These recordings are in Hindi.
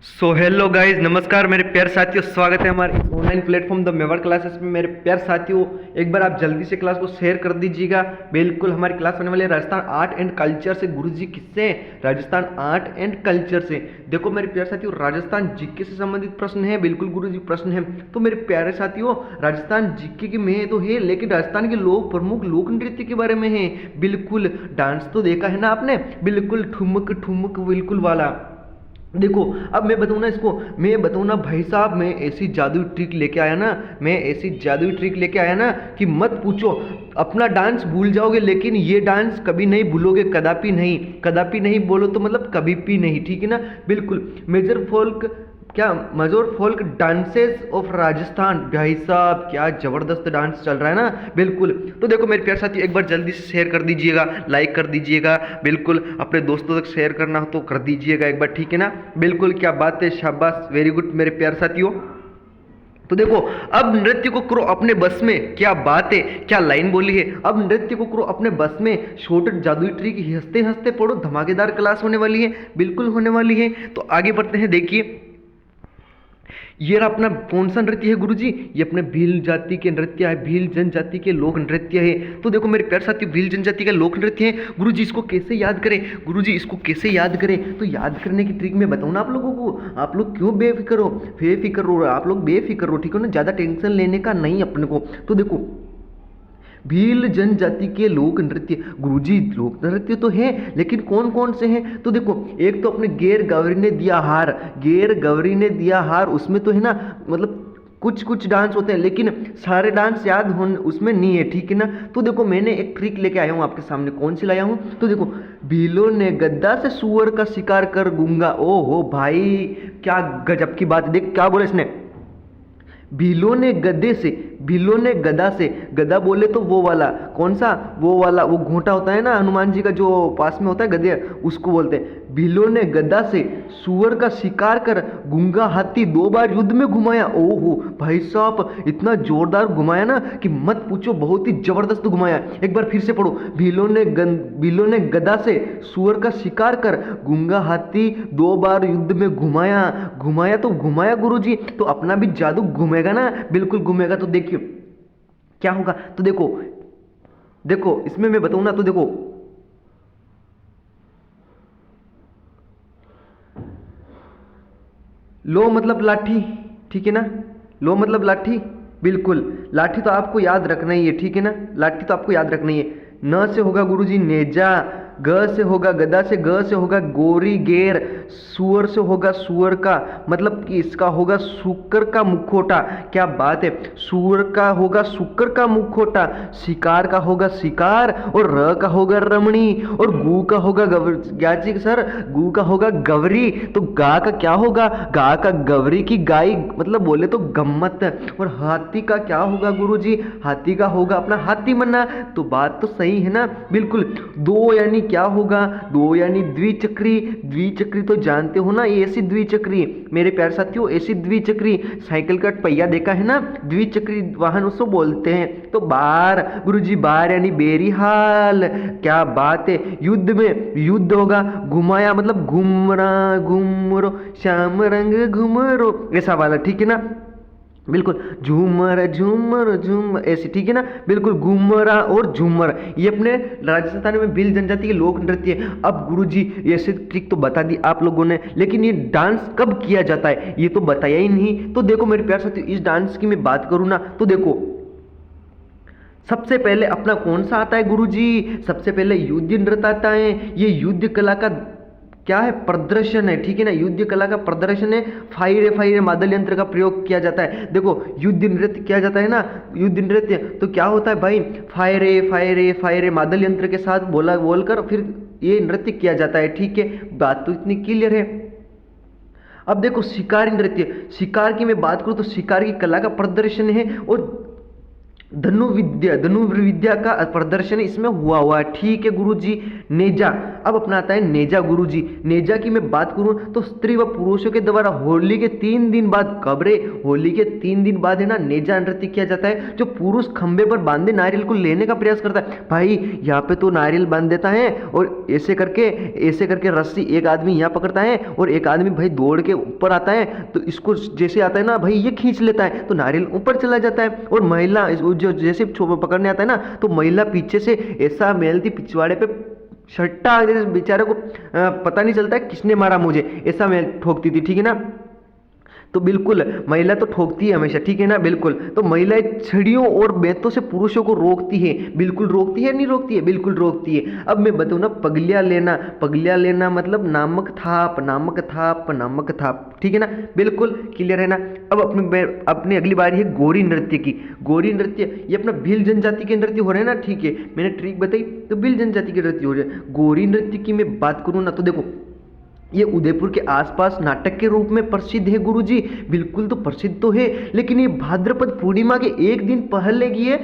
हेलो गाइज, नमस्कार मेरे प्यारे साथियों। स्वागत है हमारे ऑनलाइन प्लेटफॉर्म द मेवर क्लासेस में। मेरे प्यारे साथियों, एक बार आप जल्दी से क्लास को शेयर कर दीजिएगा। बिल्कुल हमारी क्लास होने वाली है राजस्थान आर्ट एंड कल्चर से। गुरुजी किससे? राजस्थान आर्ट एंड कल्चर से। देखो मेरे प्यारे साथियों, राजस्थान जीके से संबंधित प्रश्न है। बिल्कुल गुरुजी प्रश्न है। तो मेरे प्यारे साथियों, राजस्थान जीके की में तो है, लेकिन राजस्थान के लोक प्रमुख लोक नृत्य के बारे में है। बिल्कुल डांस तो देखा है ना आपने, बिल्कुल ठुमक ठुमक बिल्कुल वाला। देखो अब मैं बताऊँ ना इसको, मैं बताऊँ ना भाई साहब, मैं ऐसी जादुई ट्रिक लेके आया ना, मैं ऐसी जादुई ट्रिक लेके आया ना कि मत पूछो। अपना डांस भूल जाओगे, लेकिन ये डांस कभी नहीं भूलोगे, कदापि नहीं। कदापि नहीं बोलो तो मतलब कभी भी नहीं, ठीक है ना। बिल्कुल major folk major folk dances of Rajasthan. भाई साहब क्या जबरदस्त डांस चल रहा है ना। बिल्कुल तो देखो मेरे प्यारे साथी, एक बार जल्दी से शेयर कर दीजिएगा, लाइक कर दीजिएगा। बिल्कुल अपने दोस्तों तक शेयर करना हो तो कर दीजिएगा एक बार, ठीक है ना। बिल्कुल क्या बात है, शाबाश, वेरी गुड मेरे प्यारे साथियों। तो देखो अब नृत्य को करो अपने बस में। क्या बात है, क्या लाइन बोली है। अब नृत्य को करो अपने बस में, शॉर्ट जादुई ट्रिक हंसते हंसते पढ़ो, धमाकेदार क्लास होने वाली है, बिल्कुल होने वाली है। तो आगे बढ़ते हैं। देखिए ये रहा अपना कौन सा नृत्य है गुरुजी? ये अपने भील जाति के नृत्य है, भील जनजाति के लोक नृत्य है। तो देखो मेरे प्यारे साथियों, भील जनजाति का लोक नृत्य है। गुरुजी इसको कैसे याद करें? गुरुजी इसको कैसे याद करें? तो याद करने की ट्रिक मैं बताऊँ ना आप लोगों को। आप लोग क्यों बेफिक्र हो, आप लोग बेफिक्र हो, ठीक है ना। ज़्यादा टेंशन लेने का नहीं अपने को। तो देखो भील जनजाति के लोक नृत्य, गुरुजी लोक नृत्य तो है, लेकिन कौन कौन से हैं? तो देखो एक तो अपने गैर गौरी ने दिया हार, गैर गौरी ने दिया हार, उसमें तो है ना, मतलब कुछ कुछ डांस होते हैं, लेकिन सारे डांस याद होने उसमें नहीं है, ठीक है ना। तो देखो मैंने एक ट्रिक लेके आया हूँ आपके सामने। कौन सी लाया हूँ? तो देखो भीलों ने गद्दा से सुअर का शिकार कर गूंगा। ओ हो भाई, क्या गजब की बात है। देख क्या बोला इसने, भीलों ने गद्दे से, भीलों ने गदा से। गदा बोले तो वो वाला, कौन सा? वो वाला, वो घोंटा होता है ना हनुमान जी का जो पास में होता है गदे, उसको बोलते हैं। भीलों ने गदा से सुअर का शिकार कर गूंगा हाथी 2 बार युद्ध में घुमाया। ओहो भाई साहब, इतना जोरदार घुमाया ना कि मत पूछो, बहुत ही जबरदस्त घुमाया। एक बार फिर से पढ़ो, भीलों ने गदा से सुअर का शिकार कर गूंगा हाथी 2 बार युद्ध में घुमाया। घुमाया तो घुमाया गुरुजी, तो अपना भी जादू घूमेगा ना, बिल्कुल घूमेगा। तो देखिए क्या होगा। तो देखो देखो इसमें मैं बताऊं ना, तो देखो लो मतलब लाठी, ठीक है ना। लो मतलब लाठी, बिल्कुल लाठी तो आपको याद रखना ही है, ठीक है ना। लाठी तो आपको याद रखना ही है। न से होगा गुरुजी नेजा, ग से होगा गदा से, ग से होगा गोरी गेर, सुअर से होगा सुअर का, मतलब कि इसका होगा शुक्र का मुखोटा। क्या बात है, सुअर का होगा शुक्र का मुखोटा, शिकार का होगा शिकार, और र का होगा रमणी, और गू का होगा क्या जी सर? गू का होगा गवरी। तो गा का क्या होगा? गा का गवरी की गाय, मतलब बोले तो गम्मत। और हाथी का क्या होगा गुरुजी? हाथी का होगा अपना हाथी मन्ना। तो बात तो सही है ना, बिल्कुल। दो यानी क्या होगा? दो यानी द्विचक्री। द्विचक्री तो जानते हो ना, ऐसी द्विचक्री मेरे प्यारे साथियों, ऐसी द्विचक्री साइकिल का पहिया देखा है ना, द्विचक्री वाहन उसको बोलते हैं। तो बार गुरुजी, बार यानी बेरीहाल। क्या बात है। युद्ध में, युद्ध होगा घुमाया, मतलब घुमरा घुमरो श्याम रंग घुमरो, ऐसा वाला, ठीक है ना। बिल्कुल झूमर झूमर झूमर ऐसे, ठीक है ना। बिल्कुल घूमरा और झूमर, ये अपने राजस्थान में भील जनजाति के लोक नृत्य है। अब गुरुजी ऐसे ट्रिक तो बता दी आप लोगों ने, लेकिन ये डांस कब किया जाता है ये तो बताया ही नहीं। तो देखो मेरे प्यारे साथियों, इस डांस की मैं बात करूँ ना, तो देखो सबसे पहले अपना कौन सा आता है गुरुजी? सबसे पहले युद्ध नृत्य आता है। ये युद्ध कला का क्या है? प्रदर्शन है, ठीक है ना। युद्ध कला का प्रदर्शन है। फायरे फायरे मादल यंत्र का प्रयोग किया जाता है। देखो युद्ध नृत्य किया जाता है ना, युद्ध नृत्य तो क्या होता है भाई? फायरे फायरे फायरे मादल यंत्र के साथ बोलकर फिर ये नृत्य किया जाता है, ठीक है। बात तो इतनी क्लियर है। अब देखो शिकारी नृत्य, शिकार की मैं बात करूँ तो शिकार की कला का प्रदर्शन है। और धनुर्विद्या का प्रदर्शन इसमें हुआ है। ठीक है गुरुजी। नेजा, अब अपना आता है नेजा गुरुजी। नेजा की मैं बात करूं तो स्त्री व पुरुषों के द्वारा होली के 3 दिन बाद, कबरे होली के 3 दिन बाद है ना नेजा नृत्य किया जाता है। जो पुरुष खंबे पर बांधे नारियल को लेने का प्रयास करता है, भाई यहाँ पे तो नारियल बांध देता है और ऐसे करके रस्सी एक आदमी यहाँ पकड़ता है और एक आदमी भाई दौड़ के ऊपर आता है, तो इसको जैसे आता है ना भाई ये खींच लेता है तो नारियल ऊपर चला जाता है। और महिला जो जैसे पकड़ने आता है ना तो महिला पीछे से ऐसा मेलती पिछवाड़े पे छट्टा, बेचारे को पता नहीं चलता है किसने मारा मुझे, ऐसा मेल ठोकती थी। ठीक है ना, तो बिल्कुल महिला तो ठोकती है हमेशा। ठीक है ना, बिल्कुल। तो महिलाएं छड़ियों और बेतों से पुरुषों को रोकती है, बिल्कुल रोकती है, नहीं रोकती है, बिल्कुल रोकती है। अब मैं बताऊँ ना, पगलिया लेना मतलब नामक थाप। ठीक है ना, बिल्कुल क्लियर है ना। अब अपनी अगली बारी है गोरी नृत्य की। गोरी नृत्य ये अपना भील जनजाति के नृत्य हो रहे हैं ना। ठीक है, मैंने ट्रिक बताई तो भील जनजाति के नृत्य हो रहे हैं। गोरी नृत्य की मैं बात करूँ ना तो देखो, ये उदयपुर के आसपास नाटक के रूप में प्रसिद्ध है गुरुजी। बिल्कुल तो प्रसिद्ध तो है, लेकिन ये भाद्रपद पूर्णिमा के एक दिन पहले की ये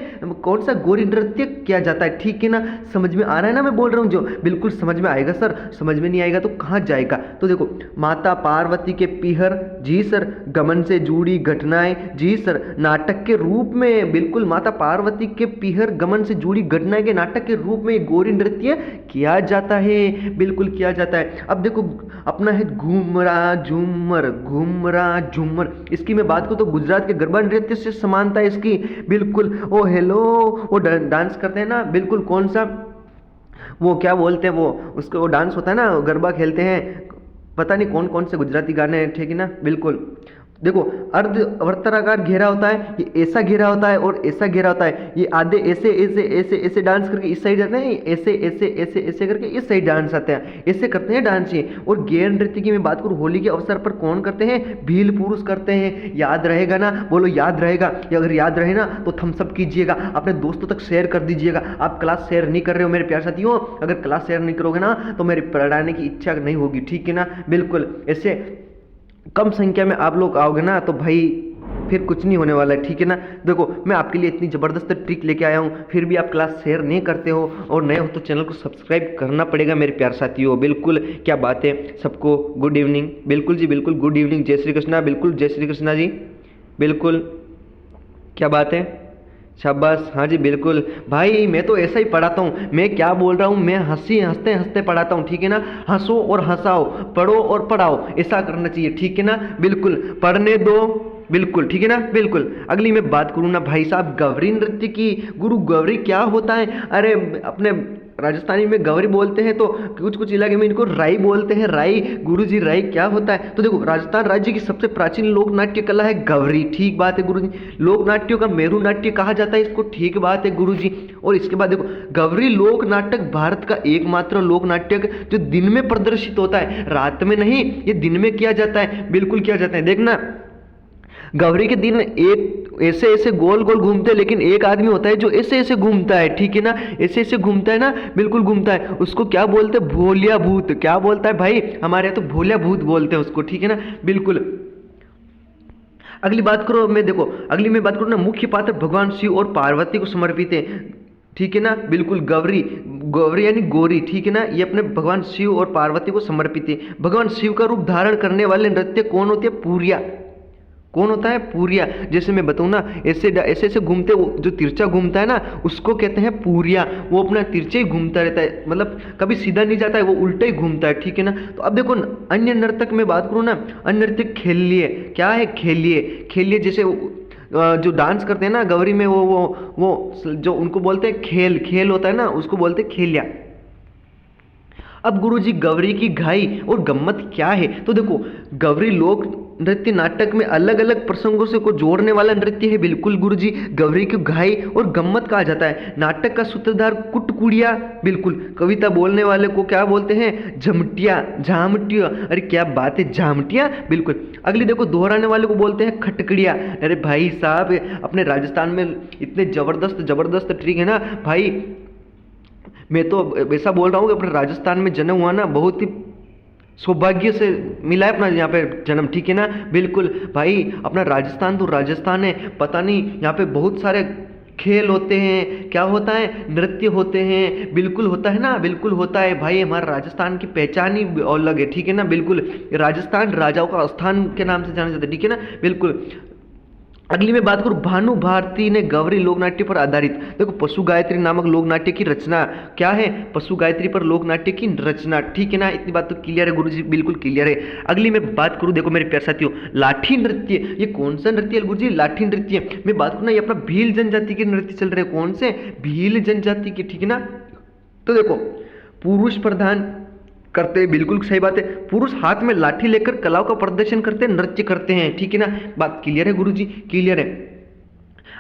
कौन सा गोरी नृत्य किया जाता है। ठीक है ना, समझ में आ रहा है ना मैं बोल रहा हूँ जो, बिल्कुल समझ में आएगा सर। समझ में नहीं आएगा तो कहाँ जाएगा। तो देखो, माता पार्वती के पीहर, जी सर, गमन से जुड़ी घटनाएं, जी सर, नाटक के रूप में, बिल्कुल माता पार्वती के पीहर गमन से जुड़ी घटनाएं के नाटक के रूप में गोरी नृत्य किया जाता है, बिल्कुल किया जाता है। अब देखो अपना है घूमरा झूमर। इसकी मैं बात करूँ तो गुजरात के गरबा नृत्य से समानता है इसकी, बिल्कुल। ओ हेलो, वो डांस करते हैं ना, बिल्कुल कौन सा वो क्या बोलते हैं वो, उसको वो डांस होता है ना, गरबा खेलते हैं, पता नहीं कौन कौन से गुजराती गाने हैं। ठीक है ना, बिल्कुल। देखो, अर्ध वर्तराकार घेरा होता है, ये ऐसा घेरा होता है और ऐसा घेरा होता है। ये आधे ऐसे ऐसे ऐसे ऐसे डांस करके इस साइड जाते हैं, ऐसे ऐसे ऐसे ऐसे करके इस साइड डांस आते हैं, ऐसे करते हैं डांस ये। और गैर नृत्य की मैं बात करूँ, होली के अवसर पर कौन करते हैं, भील पुरुष करते हैं। याद रहेगा ना, बोलो याद रहेगा। या अगर याद रहे ना तो थम्स अप कीजिएगा, अपने दोस्तों तक शेयर कर दीजिएगा। आप क्लास शेयर नहीं कर रहे हो मेरे प्यारे साथियों, अगर क्लास शेयर नहीं करोगे ना तो मेरी पढ़ाने की इच्छा नहीं होगी। ठीक है ना, बिल्कुल। ऐसे कम संख्या में आप लोग आओगे ना तो भाई फिर कुछ नहीं होने वाला है। ठीक है ना, देखो मैं आपके लिए इतनी ज़बरदस्त ट्रिक लेके आया हूँ, फिर भी आप क्लास शेयर नहीं करते हो और नए हो तो चैनल को सब्सक्राइब करना पड़ेगा मेरे प्यार साथियों। बिल्कुल, क्या बात है। सबको गुड इवनिंग। बिल्कुल जी, बिल्कुल गुड इवनिंग। जय श्री कृष्णा। बिल्कुल जय श्री कृष्णा जी, बिल्कुल। क्या बात है, शाबाश। हाँ जी, बिल्कुल भाई, मैं तो ऐसा ही पढ़ाता हूँ। मैं क्या बोल रहा हूँ, मैं हंसते हंसते पढ़ाता हूँ। ठीक है ना, हंसो और हंसाओ, पढ़ो और पढ़ाओ, ऐसा करना चाहिए। ठीक है ना, बिल्कुल, पढ़ने दो, बिल्कुल। ठीक है ना, बिल्कुल। अगली मैं बात करूँ ना भाई साहब, गवरी नृत्य की। गुरु गवरी क्या होता है, अरे अपने राजस्थानी में गवरी बोलते हैं, तो कुछ इलाके में इनको राई बोलते हैं। राई, गुरुजी राई क्या होता है। तो देखो, राजस्थान राज्य की सबसे प्राचीन लोक नाट्य कला है गवरी। ठीक बात है गुरुजी। लोक नाट्यों का मेरू नाट्य कहा जाता है इसको। ठीक बात है गुरुजी। और इसके बाद देखो, गवरी लोक नाटक भारत का एकमात्र लोक नाटक जो दिन में प्रदर्शित होता है, रात में नहीं, ये दिन में किया जाता है, बिल्कुल किया जाता है। देखना, गौरी के दिन एक ऐसे ऐसे गोल गोल घूमते हैं, लेकिन एक आदमी होता है जो ऐसे ऐसे घूमता है। ठीक है ना, ऐसे ऐसे घूमता है ना, बिल्कुल घूमता है। उसको क्या बोलते हैं, भोलिया भूत। क्या बोलता है भाई, हमारे यहाँ तो भोलिया भूत बोलते हैं उसको। ठीक है ना, बिल्कुल। अगली बात करो, मैं देखो अगली मैं बात करूँ ना, मुख्य पात्र भगवान शिव और पार्वती को समर्पित है। ठीक है ना, बिल्कुल। गौरी यानी गोरी। ठीक है ना, ये अपने भगवान शिव और पार्वती को समर्पित है। भगवान शिव का रूप धारण करने वाले नृत्य कौन होते हैं, पूरिया। कौन होता है, पूरिया। जैसे मैं बताऊँ ना, ऐसे ऐसे घूमते, जो तिरछा घूमता है ना उसको कहते हैं पूरिया। वो अपना तिरछे ही घूमता रहता है, मतलब कभी सीधा नहीं जाता है, वो उल्टा ही घूमता है। ठीक है ना। तो अब देखो, अन्य नर्तक में बात करूँ ना, अन्य नर्तक खेलिए। क्या है, खेलिए जैसे जो डांस करते हैं ना गौरी में, वो जो उनको बोलते हैं खेल होता है ना, उसको बोलते हैं खेलिया। अब गुरुजी, गौरी की घाई और गम्मत क्या है। तो देखो, गौरी लोक नृत्य नाटक में अलग अलग प्रसंगों से को जोड़ने वाला नृत्य है। बिल्कुल गुरुजी, गौरी की घाई और गम्मत कहा जाता है। नाटक का सूत्रधार कुटकुड़िया, बिल्कुल। कविता बोलने वाले को क्या बोलते हैं, झामटिया। अरे क्या बात है, झामटिया, बिल्कुल। अगली देखो, दोहराने वाले को बोलते हैं खटकड़िया। अरे भाई साहब, अपने राजस्थान में इतने जबरदस्त ट्रिक है ना भाई। मैं तो ऐसा बोल रहा हूँ कि अपने राजस्थान में जन्म हुआ ना, बहुत ही सौभाग्य से मिला है अपना यहाँ पे जन्म। ठीक है ना, बिल्कुल भाई। अपना राजस्थान तो राजस्थान है, पता नहीं यहाँ पे बहुत सारे खेल होते हैं, क्या होता है, नृत्य होते हैं, बिल्कुल होता है ना, बिल्कुल होता है भाई। हमारा राजस्थान की पहचान ही अलग है, ठीक है ना, बिल्कुल। राजस्थान राजाओं का स्थान के नाम से जाना जाता है, ठीक है ना, बिल्कुल। अगली मैं बात करूं, भानु भारती ने गौरी लोक नाट्य पर आधारित, देखो पशु गायत्री नामक लोक नाट्य की रचना क्या है, पशु गायत्री पर लोक नाट्य की रचना, ठीक है ना, इतनी बात तो क्लियर है गुरुजी, बिल्कुल क्लियर है। अगली मैं बात करूं, देखो मेरे प्यारे साथियों, लाठी नृत्य, ये कौन सा नृत्य है गुरुजी, लाठी नृत्य। मैं बात करूं ना, ये अपना भील जनजाति के नृत्य चल रहे हैं, कौन से, भील जनजाति के, ठीक है ना। तो देखो पुरुष प्रधान करते हैं, बिल्कुल सही बात है, पुरुष हाथ में लाठी लेकर कलाओं का प्रदर्शन करते हैं, नृत्य करते हैं, ठीक है ना, बात क्लियर है गुरुजी, क्लियर है।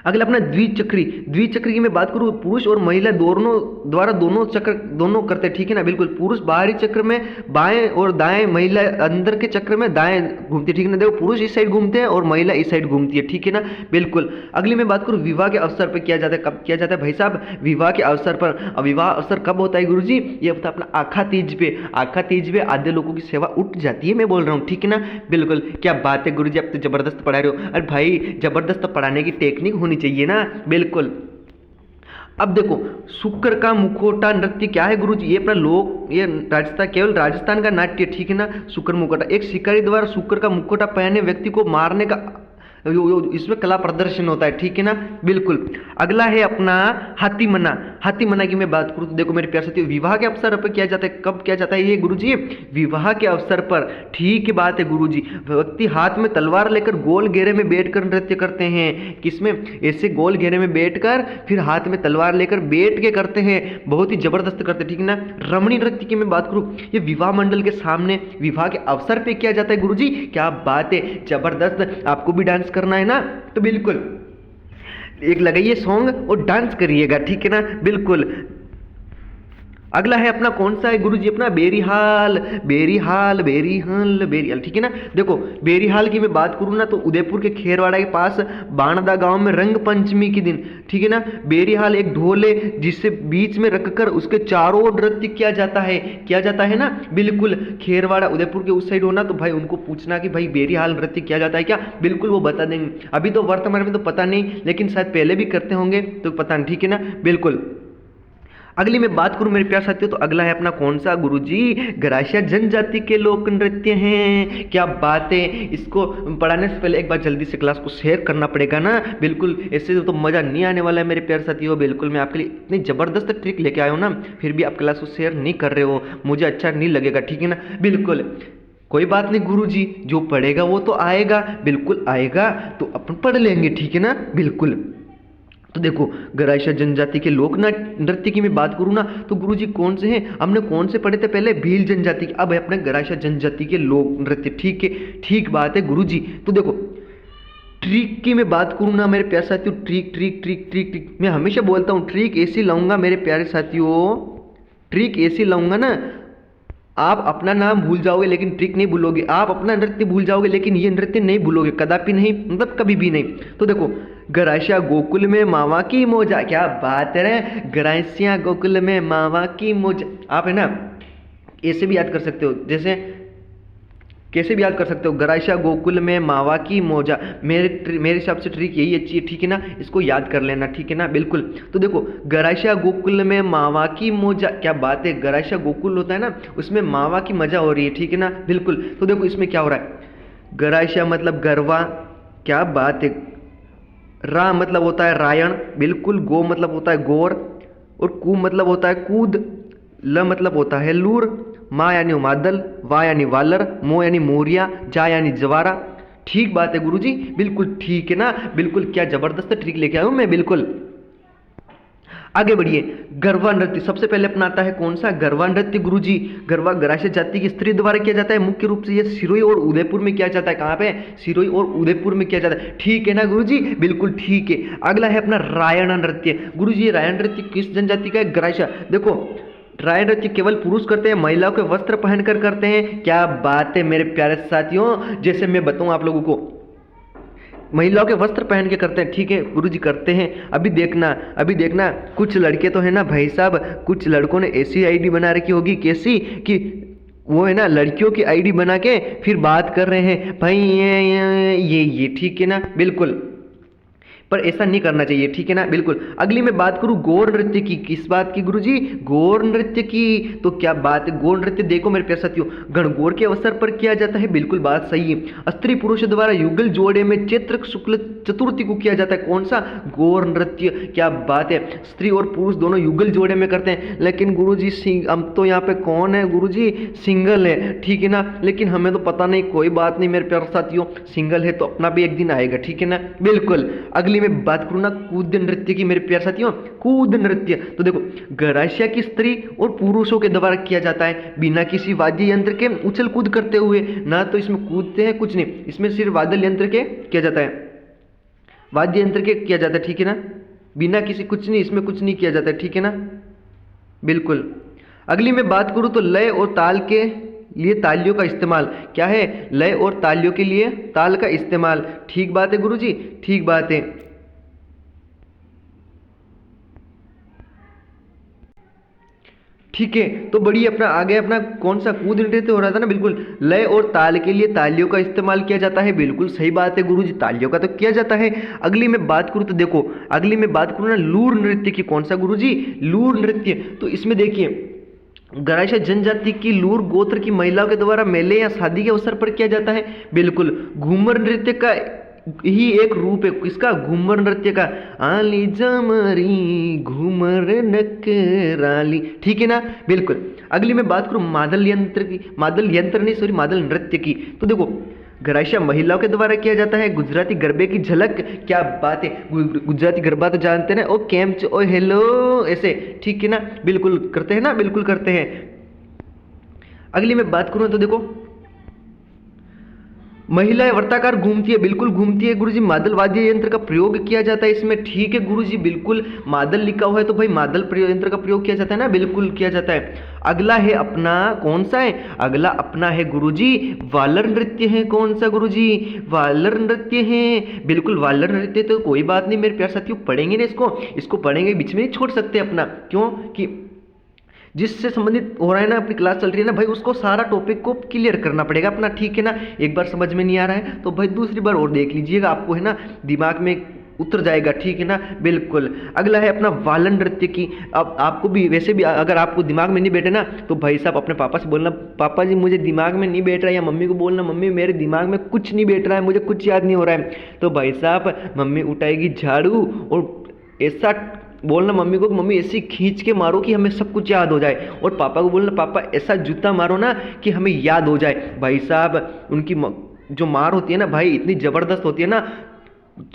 अगला अपना द्विचक्री, द्विचक्री की मैं बात करूं, पुरुष और महिला दोनों द्वारा दोनों चक्र दोनों करते हैं, ठीक है ना, बिल्कुल। पुरुष बाहरी चक्र में बाएं और दाएं, महिला अंदर के चक्र में दाएं घूमती है, ठीक है ना, देखो पुरुष इस साइड घूमते हैं और महिला इस साइड घूमती है, ठीक है ना, बिल्कुल। अगली मैं बात करूं, विवाह के अवसर पर किया जाता है, कब किया जाता है भाई साहब, विवाह के अवसर पर। अब विवाह अवसर कब होता है गुरुजी, ये होता है अपना आखा तीज पे, आखा तीज पे आधे लोगों की सेवा उठ जाती है, मैं बोल रहा हूँ, ठीक है ना, बिल्कुल। क्या बात है गुरुजी, आप तो जबरदस्त पढ़ा रहे हो, अरे भाई जबरदस्त पढ़ाने की टेक्निक होनी चाहिए ना, बिल्कुल। अब देखो शुक्र का मुखौटा नृत्य क्या है गुरुजी, ये अपना लोक, ये राजस्थान, केवल राजस्थान का नाट्य, ठीक है ना, शुक्र मुखौटा, एक शिकारी द्वारा शुक्र का मुखौटा पहने व्यक्ति को मारने का इसमें कला प्रदर्शन होता है, ठीक है ना, बिल्कुल। अगला है अपना हाथी मना, हाथी मना की मैं बात करूं तो देखो मेरे प्यारे साथियों, विवाह के अवसर पर किया जाता है, कब किया जाता है ये गुरुजी, विवाह के अवसर पर, ठीक है बात है गुरुजी। व्यक्ति हाथ में तलवार लेकर गोल घेरे में बैठकर नृत्य करते हैं, किसमें, ऐसे गोल घेरे में बैठकर फिर हाथ में तलवार लेकर बैठ के करते हैं, बहुत ही जबरदस्त करते हैं, ठीक है ना। रमणी नृत्य की मैं बात करूं, ये विवाह मंडल के सामने विवाह के अवसर पे किया जाता है गुरुजी, क्या बात है, जबरदस्त। आपको भी डांस करना है ना, तो बिल्कुल एक लगाइए सॉन्ग और डांस करिएगा, ठीक है ना, बिल्कुल। अगला है अपना कौन सा है गुरुजी, अपना बेरीहाल, बेरीहाल, बेरीहाल, बेरीहाल, ठीक है ना। देखो बेरीहाल की मैं बात करूँ ना, तो उदयपुर के खेरवाड़ा के पास बाणदा गांव में रंग पंचमी के दिन, ठीक है ना, बेरीहाल एक ढोल है जिससे बीच में रखकर उसके चारों ओर नृत्य किया जाता है ना, बिल्कुल। खेरवाड़ा उदयपुर के उस साइड हो ना, तो भाई उनको पूछना कि भाई बेरीहाल नृत्य किया जाता है क्या, बिल्कुल वो बता देंगे। अभी तो वर्तमान में तो पता नहीं, लेकिन शायद पहले भी करते होंगे, तो पता नहीं, ठीक है ना, बिल्कुल। अगली मैं बात करूं मेरे प्यारे साथियों, तो अगला है अपना कौन सा गुरुजी, गरासिया जनजाति के लोक नृत्य हैं, क्या बात है। इसको पढ़ाने से पहले एक बार जल्दी से क्लास को शेयर करना पड़ेगा ना, बिल्कुल, ऐसे तो मजा नहीं आने वाला है मेरे प्यारे साथियों, बिल्कुल। मैं आपके लिए इतनी जबरदस्त ट्रिक लेके आया हूँ ना, फिर भी आप क्लास को शेयर नहीं कर रहे हो, मुझे अच्छा नहीं लगेगा, ठीक है ना, बिल्कुल। कोई बात नहीं गुरुजी, जो पढ़ेगा वो तो आएगा, बिल्कुल आएगा, तो अपन पढ़ लेंगे, ठीक है ना, बिल्कुल। तो देखो गरासिया जनजाति के लोक नृत्य की मैं बात करूँ ना, तो गुरुजी कौन से हैं, हमने कौन से पढ़े थे पहले, भील जनजाति के, अब है अपने गरासिया जनजाति के लोक नृत्य, ठीक है, ठीक बात है गुरुजी। तो देखो ट्रिक की मैं बात करूँ ना मेरे प्यारे साथियों, trick trick trick trick trick, मैं हमेशा बोलता हूँ ट्रिक ऐसी लाऊंगा मेरे प्यारे साथियों, ट्रिक ऐसी लाऊंगा ना, आप अपना नाम भूल जाओगे लेकिन ट्रिक नहीं भूलोगे, आप अपना नृत्य भूल जाओगे लेकिन ये नृत्य नहीं भूलोगे, कदापि नहीं, मतलब कभी भी नहीं। तो देखो गरासिया गोकुल में मावा की मोजा, क्या बात है, गरासिया गोकुल में मावा की मोजा, आप है ना ऐसे भी याद कर सकते हो, जैसे कैसे भी याद कर सकते हो, गरासिया गोकुल में मावा की मोजा, मेरे हिसाब से ट्रिक यही अच्छी है, ठीक है ना, इसको याद कर लेना, ठीक है ना, बिल्कुल। तो देखो गरासिया गोकुल में मावा की मोजा, क्या बात है, गरासिया गोकुल होता है ना, उसमें मावा की मजा हो रही है, ठीक है ना, बिल्कुल। तो देखो इसमें क्या हो रहा है, गरासिया मतलब गरवा, क्या बात है, रा मतलब होता है रायण, बिल्कुल, गो मतलब होता है गोर, और कू मतलब होता है कूद, ल मतलब होता है लूर, मा यानी मादल, वा यानी वालर, मो यानी मोरिया, जा यानी जवारा, ठीक बात है गुरुजी, बिल्कुल ठीक है ना, बिल्कुल। क्या जबरदस्त ट्रिक लेके आया हूं मैं, बिल्कुल। आगे बढ़िए, गरबा नृत्य सबसे पहले अपनाता है कौन सा, गरबा नृत्य गुरुजी, गरबा गरासिया जाति की स्त्री द्वारा किया जाता है, मुख्य रूप से ये सिरोही और उदयपुर में किया जाता है, कहाँ पे, सिरोही और उदयपुर में किया जाता है, ठीक है ना गुरुजी, बिल्कुल ठीक है। अगला है अपना रायण नृत्य, गुरुजी रायण नृत्य किस जनजाति का है, गरासिया। देखो रायण नृत्य केवल पुरुष करते हैं, महिलाओं के वस्त्र पहनकर करते हैं, क्या बात है मेरे प्यारे साथियों, जैसे मैं बताऊं आप लोगों को, महिलाओं के वस्त्र पहन के करते हैं, ठीक है गुरुजी करते हैं। अभी देखना कुछ लड़के तो है ना भाई साहब, कुछ लड़कों ने ऐसी आईडी बना रखी होगी, कैसी कि वो है ना लड़कियों की आईडी बना के फिर बात कर रहे हैं भाई ये ठीक है ना, बिल्कुल। पर ऐसा नहीं करना चाहिए, ठीक है ना। बिल्कुल। अगली मैं बात करूं गौर नृत्य की, किस बात की गुरुजी? गौर नृत्य की। तो क्या बात है, गौर नृत्य देखो मेरे प्यारे साथियों, गणगौर के अवसर पर किया जाता है, बिल्कुल बात सही है। स्त्री पुरुष द्वारा युगल जोड़े में चैत्र शुक्ल चतुर्थी को किया जाता है, कौन सा? गौर नृत्य। क्या बात है, स्त्री और पुरुष दोनों युगल जोड़े में करते हैं। लेकिन गुरुजी हम तो यहाँ पे कौन है गुरुजी? सिंगल है, ठीक है ना। लेकिन हमें तो पता नहीं, कोई बात नहीं मेरे प्यारे साथियों, सिंगल है तो अपना भी एक दिन आएगा, ठीक है ना। बिल्कुल। अगली मैं बात करूं ना कूद नृत्य की मेरे प्यारे साथियों, कूद नृत्य। तो देखो गरासिया की स्त्री और पुरुषों के द्वारा किया जाता है बिना किसी वाद्य यंत्र के उछल कूद करते हुए। ना तो इसमें कूदते हैं कुछ नहीं, इसमें सिर्फ वाद्य यंत्र के किया जाता है, वाद्य यंत्र के किया जाता है, ठीक है ना। बिना किसी कुछ नहीं, इसमें कुछ नहीं किया जाता है, ठीक है ना। बिल्कुल। अगली मैं बात करूं तो लय और ताल के लिए तालियों का इस्तेमाल, क्या है? लय और तालियों के लिए ताल का इस्तेमाल। ठीक बात है गुरुजी, ठीक बात है। ठीक है, तो बढ़िया। अपना आगे अपना कौन सा कूद नृत्य हो रहा था ना, बिल्कुल। लय और ताल के लिए तालियों का इस्तेमाल किया जाता है, बिल्कुल सही बात है गुरुजी, तालियों का तो किया जाता है। अगली मैं बात करूँ तो देखो, अगली मैं बात करूँ ना लूर नृत्य की, कौन सा गुरुजी? लूर नृत्य। तो इसमें देखिए गरासिया जनजाति की लूर गोत्र की महिलाओं के द्वारा मेले या शादी के अवसर पर किया जाता है, बिल्कुल। घूमर नृत्य का ही एक रूप है, किसका? घूमर नृत्य का। आली जमरी घूमर नकराली, ठीक है ना। बिल्कुल। अगली मैं बात करूं मादल यंत्र की, मादल यंत्र नहीं सॉरी, मादल नृत्य की। तो देखो गरासिया महिलाओं के द्वारा किया जाता है, गुजराती गरबे की झलक। क्या बात है, गुजराती गरबा तो जानते हैं ना, ओ केम छो, ओ हेलो, ऐसे, ठीक है ना। बिल्कुल करते हैं ना, बिल्कुल करते हैं। अगली मैं बात करूं तो देखो महिलाएं वर्ताकार घूमती है, बिल्कुल घूमती है गुरुजी। मादल वाद्य यंत्र का प्रयोग किया जाता है इसमें, ठीक है गुरुजी, बिल्कुल। मादल लिखा हुआ है तो भाई मादल यंत्र का प्रयोग किया जाता है ना, बिल्कुल किया जाता है। अगला है अपना, कौन सा है? अगला अपना है गुरुजी वालर नृत्य है, कौन सा गुरुजी? वालर नृत्य है, बिल्कुल वालर नृत्य। तो कोई बात नहीं मेरे प्यारे साथियों, पढ़ेंगे ना इसको पढ़ेंगे, बीच में नहीं छोड़ सकते अपना, क्यों कि जिससे संबंधित हो रहा है ना, अपनी क्लास चल रही है ना भाई, उसको सारा टॉपिक को क्लियर करना पड़ेगा अपना, ठीक है ना। एक बार समझ में नहीं आ रहा है तो भाई दूसरी बार और देख लीजिएगा, आपको है ना दिमाग में उतर जाएगा, ठीक है ना। बिल्कुल। अगला है अपना वालन नृत्य की। अब आपको भी वैसे भी अगर आपको दिमाग में नहीं बैठे ना तो भाई साहब अपने पापा से बोलना, पापा जी मुझे दिमाग में नहीं बैठ रहा है, या मम्मी को बोलना, मम्मी मेरे दिमाग में कुछ नहीं बैठ रहा है, मुझे कुछ याद नहीं हो रहा है। तो भाई साहब मम्मी उठाएगी झाड़ू और ऐसा बोलना मम्मी को, मम्मी ऐसी खींच के मारो कि हमें सब कुछ याद हो जाए। और पापा को बोलना, पापा ऐसा जूता मारो ना कि हमें याद हो जाए। भाई साहब उनकी जो मार होती है ना भाई, इतनी ज़बरदस्त होती है ना,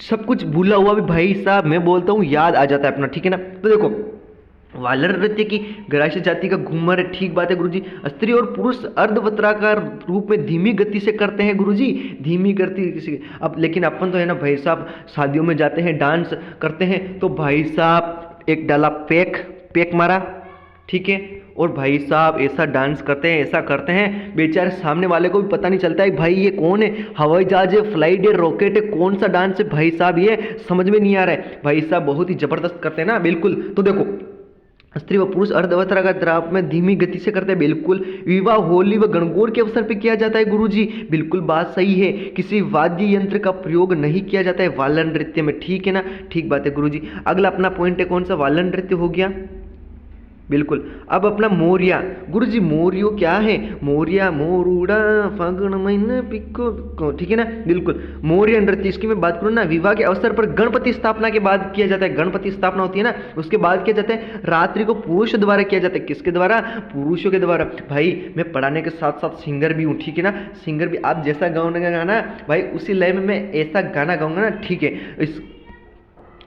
सब कुछ भूला हुआ भी भाई साहब मैं बोलता हूँ याद आ जाता है अपना, ठीक है ना। तो देखो वालर नृत्य की गरासिया जाति का घूमर है, ठीक बात है गुरुजी। स्त्री और पुरुष अर्धवत्राकार रूप में धीमी गति से करते हैं गुरुजी, धीमी गति से। अब लेकिन अपन तो है ना भाई साहब शादियों में जाते हैं, डांस करते हैं, तो भाई साहब एक डाला पैक मारा, ठीक है, और भाई साहब ऐसा डांस करते हैं, ऐसा करते हैं, बेचारे सामने वाले को भी पता नहीं चलता है भाई ये कौन है, हवाई जहाज है, फ्लाइट है, रॉकेट है, कौन सा डांस है भाई साहब, ये समझ में नहीं आ रहा है। भाई साहब बहुत ही जबरदस्त करते हैं ना, बिल्कुल। तो देखो स्त्री व पुरुष अर्धवत्रा का द्राप में धीमी गति से करते हैं, बिल्कुल। विवाह होली व गणगौर के अवसर पे किया जाता है गुरुजी, बिल्कुल बात सही है। किसी वाद्य यंत्र का प्रयोग नहीं किया जाता है वालन नृत्य में, ठीक है ना, ठीक बात है गुरुजी। अगला अपना पॉइंट है कौन सा? वालन नृत्य हो गया, बिल्कुल। अब अपना मोरिया गुरुजी, मोरियो क्या है? मोरिया मोरूड़ा फागुन महीने पिको, ठीक है ना, बिल्कुल। मोरिया नृत्य, इसकी मैं बात करूँ ना, विवाह के अवसर पर गणपति स्थापना के बाद किया जाता है, गणपति स्थापना होती है ना उसके बाद किया जाता है। रात्रि को पुरुष द्वारा किया जाता है, किसके द्वारा? पुरुषों के द्वारा। भाई मैं पढ़ाने के साथ साथ सिंगर भी हूँ, ठीक है ना, सिंगर भी। आप जैसा गाने का गाना भाई उसी लय में मैं ऐसा गाना गाऊंगा ना, ठीक है, इस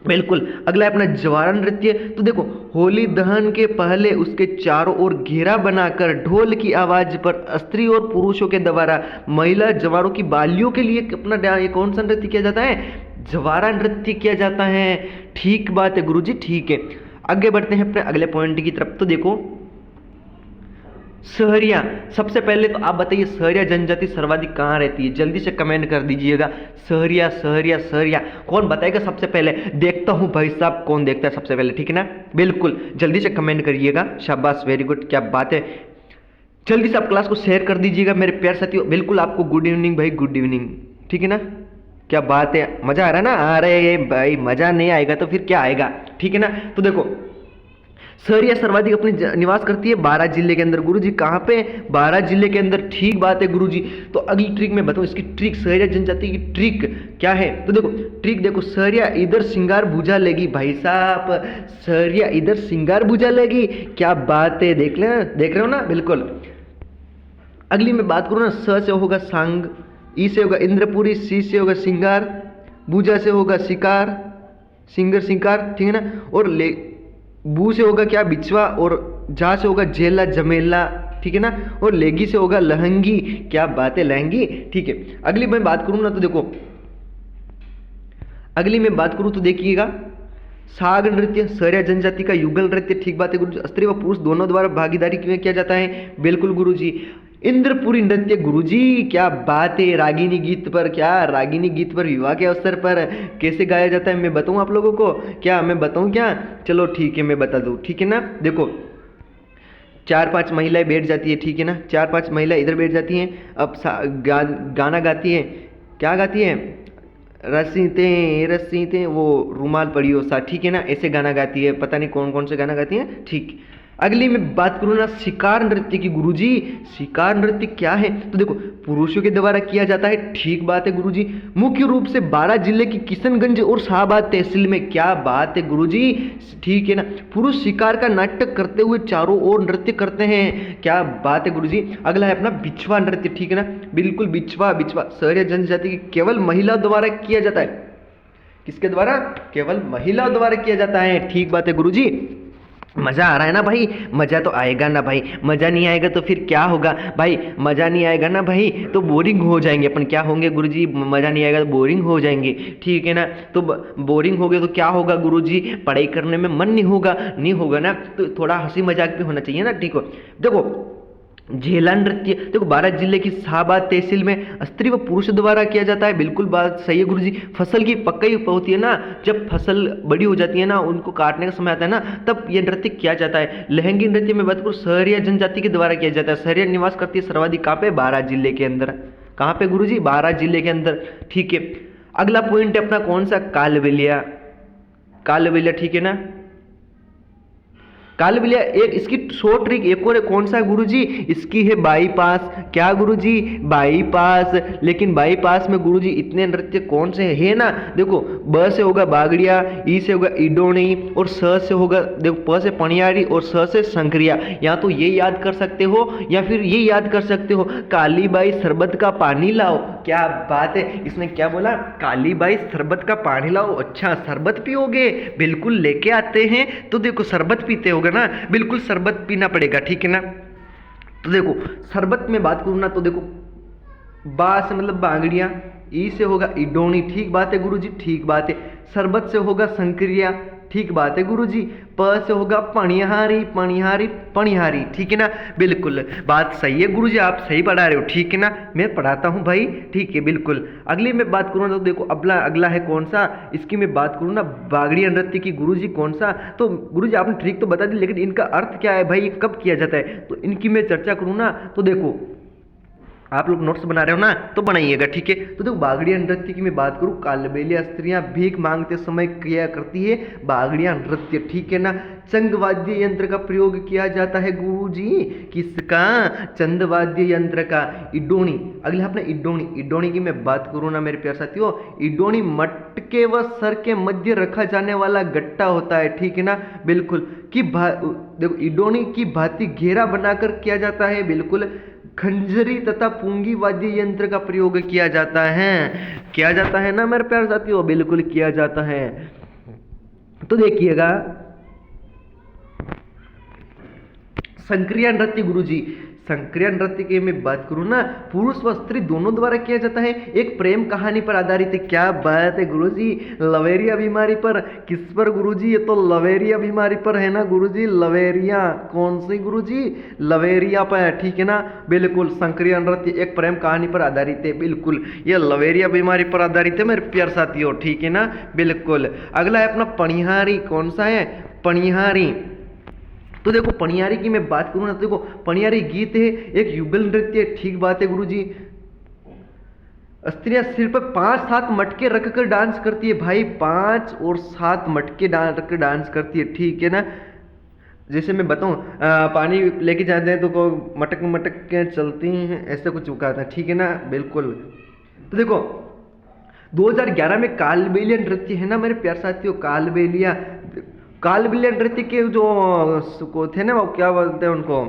बिल्कुल। अगला है अपना जवारा नृत्य। तो देखो होली दहन के पहले उसके चारों ओर घेरा बनाकर ढोल की आवाज पर स्त्री और पुरुषों के द्वारा महिला जवारों की बालियों के लिए अपना ये कौन सा नृत्य किया जाता है? जवारा नृत्य किया जाता है, ठीक बात है गुरुजी, ठीक है। आगे बढ़ते हैं अपने अगले पॉइंट की तरफ। तो देखो सहरिया, सबसे पहले तो आप बताइए सहरिया जनजाति सर्वाधिक कहाँ रहती है? जल्दी से कमेंट कर दीजिएगा। सहरिया सहरिया सहरिया कौन बताएगा सबसे पहले? देखता हूँ भाई साहब कौन देखता है सबसे पहले, ठीक है ना, बिल्कुल। जल्दी से कमेंट करिएगा, शाबाश, वेरी गुड, क्या बात है। जल्दी से आप क्लास को शेयर कर दीजिएगा मेरे प्यारे साथियों। बिल्कुल आपको गुड इवनिंग भाई, गुड इवनिंग, ठीक है ना, क्या बात है, मजा आ रहा है ना? अरे भाई मजा नहीं आएगा तो फिर क्या आएगा, ठीक है ना? तो देखो सहरिया सर्वाधिक अपनी निवास करती है 12 जिले के अंदर। गुरुजी कहाँ पे? 12 जिले के अंदर, ठीक बात है गुरुजी। तो अगली ट्रिक मैं बताऊं, इसकी ट्रिक, सहरिया जनजाति की ट्रिक क्या है? तो देखो ट्रिक देखो, सहरिया इधर सिंगार भुजा लेगी भाई साहब, सहरिया इधर सिंगार भुजा लेगी, क्या बात है, देख रहे हो ना? बिल्कुल। अगली मैं बात करूँ ना, स से होगा सांग, ई से होगा इंद्रपुरी, सी से होगा सिंगार, भुजा से होगा शिकार, सिंगर शिकार, ठीक है ना? और ले बू से होगा क्या? बिछवा, और जा से होगा जेला जमेला, ठीक है ना? और लेगी से होगा लहंगी, क्या बात है, लहंगी, ठीक है। अगली मैं बात करूँ ना तो देखो, अगली मैं बात करूँ तो देखिएगा, साग नृत्य सहरिया जनजाति का युगल नृत्य, ठीक बात है गुरुजी। स्त्री व पुरुष दोनों द्वारा भागीदारी क्यों किया जाता है? बिल्कुल गुरुजी। इंद्रपुरी नृत्य गुरुजी, क्या बात है, रागिनी गीत पर, क्या रागिनी गीत पर विवाह के अवसर पर कैसे गाया जाता है मैं बताऊं आप लोगों को? क्या मैं बताऊं क्या? चलो ठीक है मैं बता दूं, ठीक है ना? देखो 4-5 महिलाएं बैठ जाती है, ठीक है ना? 4-5 महिलाएं इधर बैठ जाती हैं, अब गाना गाती हैं, क्या गाती हैं? रसीते रसीते वो रुमाल पड़ियो सा, ठीक है ना? ऐसे गाना गाती है, पता नहीं कौन कौन से गाना गाती हैं, ठीक। अगली मैं बात करूँ ना शिकार नृत्य की गुरुजी, शिकार नृत्य क्या है? तो देखो पुरुषों के द्वारा किया जाता है, ठीक बात है गुरुजी। मुख्य रूप से 12 जिले की किशनगंज और शाहबाद तहसील में, क्या बात है गुरुजी, ठीक है ना? पुरुष शिकार का नाटक करते हुए चारों ओर नृत्य करते हैं, क्या बात है गुरुजी। अगला है अपना बिछवा नृत्य, ठीक है ना? बिल्कुल बिछवा, बिछवा सहरिया जनजाति की केवल महिला द्वारा किया जाता है। किसके द्वारा? केवल महिला द्वारा किया जाता है, ठीक बात है गुरुजी। मज़ा आ रहा है ना भाई? मज़ा तो आएगा ना भाई, मज़ा नहीं आएगा तो फिर क्या होगा भाई? मज़ा नहीं आएगा ना भाई तो बोरिंग हो जाएंगे अपन, क्या होंगे गुरुजी? मज़ा नहीं आएगा तो बोरिंग हो जाएंगे, ठीक है ना? तो बोरिंग हो गए तो क्या होगा गुरुजी? पढ़ाई करने में मन नहीं होगा ना, तो थोड़ा हंसी मजाक भी होना चाहिए ना, ठीक हो? देखो झेला नृत्य देखो 12 जिले की शाहबाद तहसील में स्त्री व पुरुष द्वारा किया जाता है, बिल्कुल बात सही है गुरुजी। फसल की पकाई होती है ना, जब फसल बड़ी हो जाती है ना, उनको काटने का समय आता है ना, तब ये नृत्य किया जाता है। लहंगी नृत्य में बात करूँ सहरिया जनजाति के द्वारा किया जाता है। सहरिया निवास करती है सर्वाधिक कहाँ पे? 12 जिले के अंदर। कहाँ पे गुरुजी? 12 जिले के अंदर, ठीक है। अगला पॉइंट है अपना कौन सा? कालबेलिया, कालबेलिया, ठीक है ना? कालबेलिया एक इसकी शॉर्ट ट्रिक एक और है, कौन सा है गुरुजी? इसकी है बाईपास, क्या गुरुजी? बाईपास। लेकिन बाईपास में गुरुजी इतने नृत्य कौन से है ना? देखो ब से होगा बागड़िया, ई से होगा इडोनी, और स से होगा देखो प से पनियारी, और स से शंकरिया। या तो ये याद कर सकते हो या फिर ये याद कर सकते हो, काली बाई शरबत का पानी लाओ, क्या बात है। इसने क्या बोला? काली बाई शरबत का पानी लाओ। अच्छा शरबत पियोगे? बिल्कुल लेके आते हैं। तो देखो शरबत पीते हो ना, बिल्कुल शरबत पीना पड़ेगा, ठीक है ना? तो देखो शरबत में बात करूँ ना तो देखो बा से मतलब बांगड़िया, ई से होगा इडोनी, ठीक बात है गुरुजी, ठीक बात है। शरबत से होगा शंकरिया, ठीक बात है गुरुजी। प से होगा पणिहारी, पणिहारी, पणिहारी, ठीक है ना? बिल्कुल बात सही है गुरुजी, आप सही पढ़ा रहे हो, ठीक है ना? मैं पढ़ाता हूँ भाई, ठीक है बिल्कुल। अगली मैं बात करूँ ना तो देखो अगला है कौन सा? इसकी मैं बात करूँ ना बागड़िया नृत्य की गुरुजी, कौन सा? तो गुरुजी आपने ट्रिक तो बता दी, लेकिन इनका अर्थ क्या है भाई, कब किया जाता है? तो इनकी मैं चर्चा करूँ ना तो देखो आप लोग नोट्स बना रहे हो ना तो बनाइएगा, ठीक है? तो देखो बागड़िया नृत्य की मैं बात करूँ, कालबेलिया स्त्रियां भीख मांगते समय किया करती है बागड़िया नृत्य, ठीक है ना? चंग वाद्य यंत्र का प्रयोग किया जाता है गुरुजी, किसका? चंद वाद्य यंत्र का, इडोनी। अगले अपने इडोनी, इडोनी की मैं बात करूँ ना मेरे प्यारे साथियों, इडोनी मटके व सर के मध्य रखा जाने वाला गट्टा होता है, ठीक है ना? बिल्कुल कि देखो इडोनी की भांति घेरा बनाकर किया जाता है, बिल्कुल। खंजरी तथा पूंगी वाद्य यंत्र का प्रयोग किया जाता है ना मेरे प्यारे साथियों, बिल्कुल किया जाता है। तो देखिएगा शंकरिया नृत्य गुरुजी, शंकरिया नृत्य की मैं बात करूँ ना पुरुष व स्त्री दोनों द्वारा किया जाता है, एक प्रेम कहानी पर आधारित है, क्या बात है गुरुजी। लवेरिया बीमारी पर, किस पर गुरुजी? ये तो लवेरिया बीमारी पर है ना गुरुजी, लवेरिया, कौन सी गुरुजी? लवेरिया पर, ठीक है ना? बिल्कुल शंकरिया नृत्य एक प्रेम कहानी पर आधारित है, बिल्कुल ये लवेरिया बीमारी पर आधारित है मेरे प्यारे साथियों, ठीक है ना? बिल्कुल। अगला है अपना पणिहारी, कौन सा है? पणिहारी। तो देखो पणियारी की मैं बात करूँ ना तो देखो पणियारी गीत है, एक युगल नृत्य, ठीक बात है गुरुजी। स्त्रियां सिर पर 5-7 मटके रखकर डांस करती है भाई, 5 और 7 मटके रखकर डांस करती है, ठीक है ना। जैसे मैं बताऊं, पानी लेके जाते हैं तो को मटक मटक के चलती हैं, ऐसा कुछ उकाता है, ठीक है ना, बिल्कुल। तो देखो 2011 में कालबेलिया नृत्य है ना मेरे प्यार साथियों, कालबेलिया नृत्य के जो थे ना, वो क्या बोलते हैं उनको,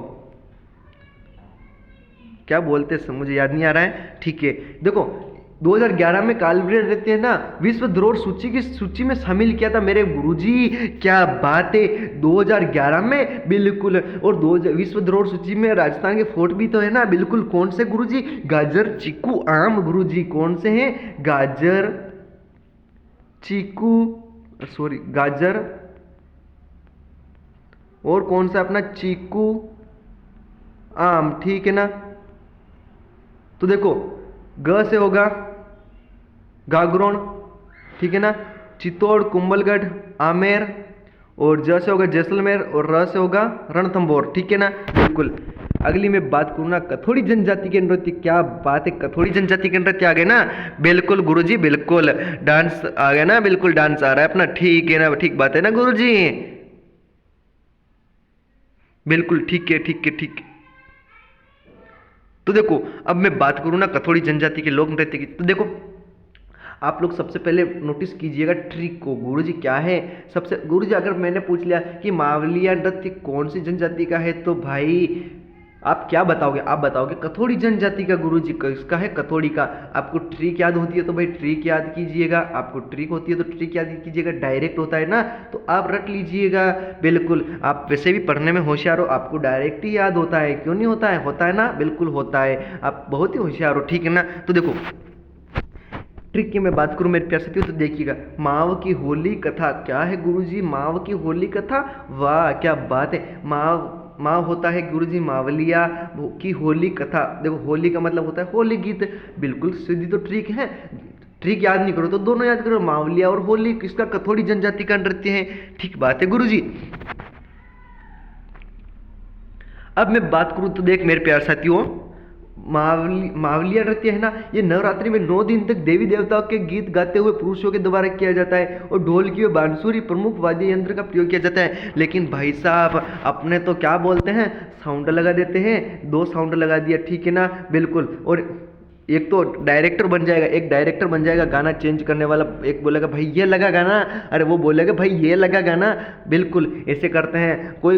क्या बोलते हैं मुझे याद नहीं आ रहा है, ठीक है। देखो 2011 में कालबेलिया नृत्य है ना विश्व धरोहर सूची की सूची में शामिल किया था मेरे गुरुजी, क्या बात है, 2011 में, बिल्कुल। और विश्व धरोहर सूची में राजस्थान के फोर्ट भी तो है ना, बिल्कुल। कौन से गुरुजी? गाजर, चीकू, आम गुरुजी। कौन से हैं? गाजर, चीकू, सॉरी गाजर, और कौन सा अपना चीकू, आम, ठीक है ना। तो देखो ग से होगा गागरोन, ठीक है ना, चित्तौड़, कुंभलगढ़, आमेर, और ज से होगा जैसलमेर, और र से होगा रणथंभौर, ठीक है ना, बिल्कुल। अगली मैं बात करूँ ना कथोड़ी जनजाति के नृत्य, क्या बात है, कथोड़ी जनजाति के नृत्य आ गए ना, बिल्कुल गुरुजी, बिल्कुल। डांस आ गया ना, बिल्कुल डांस आ रहा है अपना, ठीक है ना, ठीक बात है ना गुरुजी, बिल्कुल ठीक है, ठीक है, ठीक है। तो देखो अब मैं बात करूँ ना कथोड़ी जनजाति के लोक नृत्य की, तो देखो आप लोग सबसे पहले नोटिस कीजिएगा ट्रिक को, गुरुजी क्या है। सबसे गुरुजी अगर मैंने पूछ लिया कि मावलिया नृत्य कौन सी जनजाति का है, तो भाई आप क्या बताओगे? आप बताओगे कथोड़ी जनजाति का गुरुजी, किसका है? कथोड़ी का। आपको ट्रिक याद होती है तो भाई ट्रिक याद कीजिएगा, आपको ट्रिक होती है तो ट्रिक याद कीजिएगा, डायरेक्ट होता है ना तो आप रट लीजिएगा, बिल्कुल। आप वैसे भी पढ़ने में होशियार हो, आपको डायरेक्ट ही याद होता है, क्यों नहीं होता है? होता है ना, बिल्कुल होता है, आप बहुत ही होशियार हो, ठीक है ना। तो देखो ट्रिक की मैं बात करूं मेरे प्यार साथियों, तो देखिएगा, माव की होली कथा, क्या है गुरुजी? माव की होली कथा, वाह क्या बात है। माव होता है गुरुजी मावलिया की होली कथा। देखो होली का मतलब होता है होली गीत, बिल्कुल सीधी तो ट्रिक है। ट्रिक याद नहीं करो तो दोनों याद करो, मावलिया और होली किसका? कथोड़ी जनजाति का नृत्य है, ठीक बात है गुरुजी। अब मैं बात करूं तो देख मेरे प्यार साथियों, मावलिया नृत्य है ना, ये नवरात्रि में 9 दिन तक देवी देवताओं के गीत गाते हुए पुरुषों के द्वारा किया जाता है, और ढोलकी और बांसुरी प्रमुख वाद्य यंत्र का प्रयोग किया जाता है। लेकिन भाई साहब अपने तो क्या बोलते हैं, साउंड लगा देते हैं, 2 साउंड लगा दिया, ठीक है ना, बिल्कुल। और एक तो डायरेक्टर बन जाएगा, एक डायरेक्टर बन जाएगा गाना चेंज करने वाला, एक बोलेगा भाई ये लगा गाना, अरे वो बोलेगा भाई ये लगा गाना, बिल्कुल ऐसे करते हैं। कोई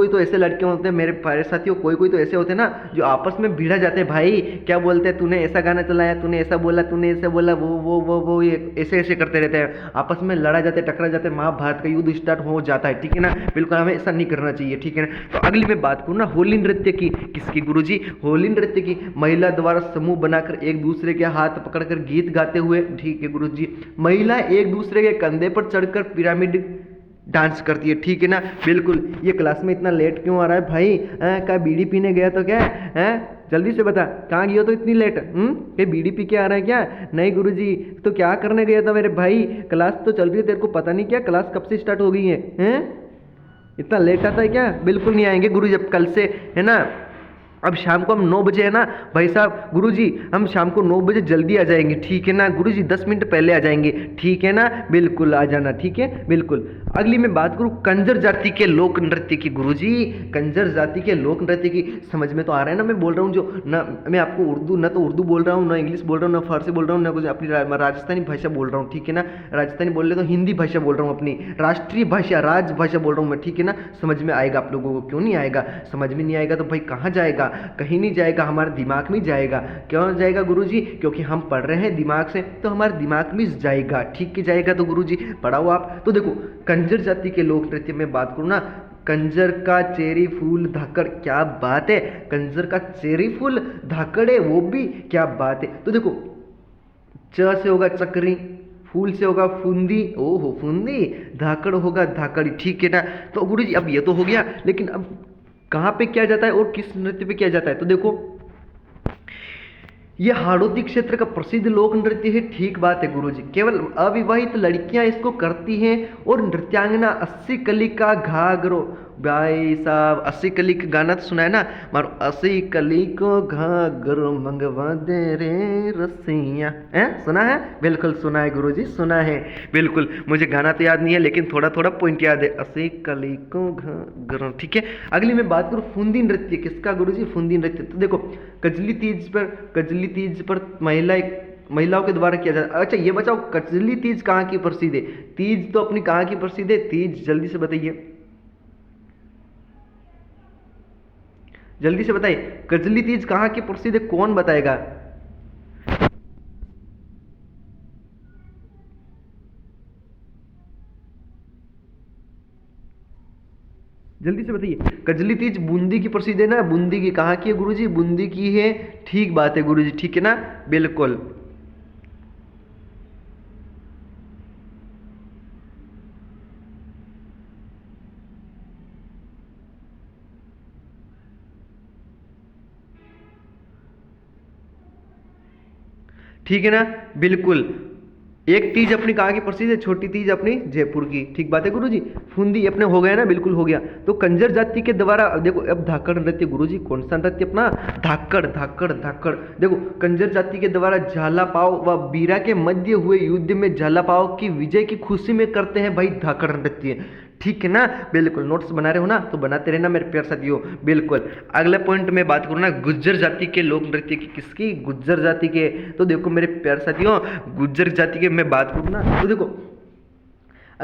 तो ऐसे लड़के होते हैं मेरे प्यारे साथियों, कोई तो ऐसे होते हैं ना जो आपस में भिड़ा जाते हैं, भाई क्या बोलते हैं, तूने ऐसा गाना चलाया, तूने ऐसा बोला, वो ऐसे ऐसे करते रहते हैं, आपस में लड़ा जाते, टकरा जाते, महाभारत का युद्ध स्टार्ट हो जाता है, ठीक है ना, बिल्कुल हमें ऐसा नहीं करना चाहिए, ठीक है ना। तो अगली मैं बात करूँ ना होली नृत्य की, किसकी गुरुजी? होली नृत्य की। महिला द्वारा समूह बनाकर एक दूसरे के हाथ पकड़कर गीत गाते हुए, ठीक है गुरुजी। महिला एक दूसरे के कंधे पर चढ़कर पिरामिड डांस करती है, ठीक है ना, बिल्कुल। ये क्लास में इतना लेट क्यों आ रहा है भाई? क्या बीड़ी पीने गया तो क्या है? जल्दी से बता, कहाँ गया तो इतनी लेट? क्या बीड़ी पी के आ रहा है क्या? नहीं गुरुजी, तो क्या करने गया था मेरे भाई? क्लास तो चल रही है, तेरे को पता नहीं क्या क्लास कब से स्टार्ट हो गई है? इतना लेट आता है क्या? बिल्कुल नहीं आएंगे गुरुजी अब कल से, है ना। अब शाम को हम 9 बजे, है ना भाई साहब, गुरुजी हम शाम को 9 बजे जल्दी आ जाएंगे, ठीक है ना गुरुजी, 10 मिनट पहले आ जाएंगे, ठीक है ना, बिल्कुल आ जाना, ठीक है, बिल्कुल। अगली मैं बात करूँ कंजर जाति के लोक नृत्य की, गुरुजी कंजर जाति के लोक नृत्य की। समझ में तो आ रहा है ना मैं बोल रहा हूँ जो ना, मैं आपको उर्दू ना तो उर्दू बोल रहा हूँ, ना इंग्लिश बोल रहा हूँ, ना फारसी बोल रहा हूँ, ना कुछ अपनी राजस्थानी भाषा बोल रहा हूँ, ठीक है ना। राजस्थानी बोल रहे तो हिंदी भाषा बोल रहा हूँ, अपनी राष्ट्रीय भाषा राजभाषा बोल रहा हूँ मैं, ठीक है ना। समझ में आएगा आप लोगों को? क्यों नहीं आएगा? समझ में नहीं आएगा तो भाई कहाँ जाएगा? कहीं नहीं जाएगा, हमारे दिमाग में जाएगा। क्यों जाएगा गुरुजी? क्योंकि हम पढ़ रहे हैं दिमाग से, तो हमारे दिमाग में जाएगा, ठीक है जाएगा। तो गुरुजी पढ़ाओ आप। तो देखो कंजर जाति के लोक नृत्य में बात करूँ ना, कंजर का चेरी फूल धाकड़, क्या बात है, कंजर का चेरी फूल धाकड़ है, वो भी क्या बात है। तो देखो च से होगा चक्री, फूल से होगा फुंदी, ओहो फुंदी, धाकड़ होगा धाकड़ी, ठीक है ना। तो गुरुजी अब ये तो हो गया, लेकिन अब कहाँ पे किया जाता है और किस नृत्य पे किया जाता है? तो देखो ये हाड़ौती क्षेत्र का प्रसिद्ध लोक नृत्य है, ठीक बात है गुरुजी। केवल अविवाहित लड़कियां इसको करती हैं, और नृत्यांगना 80 कली का घाघरो, भाई साहब, अस्सी कली का गाना तो सुना है ना, मारो अस्सी कली को घाघर मंगवा दे रे रसिया, है सुना है? बिल्कुल सुना है गुरुजी, सुना है बिल्कुल। मुझे गाना तो याद नहीं है लेकिन थोड़ा थोड़ा पॉइंट याद है, अस्सी कली को घाघर। ठीक है, अगली मैं बात करूँ फुंदी नृत्य, किसका गुरुजी? फुंदी नृत्य। तो देखो कजली तीज पर महिलाओं के द्वारा किया जाता है। अच्छा ये बताओ कजली तीज कहाँ की प्रसिद्ध है? तीज तो अपनी कहाँ की प्रसिद्ध है? तीज जल्दी से बताइए, जल्दी से बताइए, कजली तीज कहाँ की प्रसिद्ध है? कौन बताएगा? जल्दी से बताइए, कजली तीज बूंदी की प्रसिद्ध है ना? बूंदी की, कहाँ की है गुरुजी? बूंदी की है। ठीक बात है गुरुजी, ठीक है ना, बिल्कुल। ठीक है ना, बिल्कुल। एक तीज अपनी कहाँ की प्रसिद्ध है? छोटी तीज अपनी जयपुर की। ठीक बात है गुरुजी। फुंदी अपने हो गया ना, बिल्कुल हो गया। तो कंजर जाति के द्वारा देखो, अब धाकड़ नृत्य गुरुजी, कौन सा नृत्य अपना? धाकड़ धाकड़ धाकड़। देखो कंजर जाति के द्वारा झाला पाव व बीरा के मध्य हुए युद्ध में झाला पाव की विजय की खुशी में करते हैं भाई धाकड़ नृत्य। ठीक है ना, बिल्कुल। नोट्स बना रहे हो ना, तो बनाते रहना मेरे प्यारे साथियों, बिल्कुल। अगला पॉइंट में बात करूँ ना गुज्जर जाति के लोक नृत्य की, किसकी? गुज्जर जाति के। तो देखो मेरे प्यारे साथियों, गुज्जर जाति के मैं बात करूँ ना, तो देखो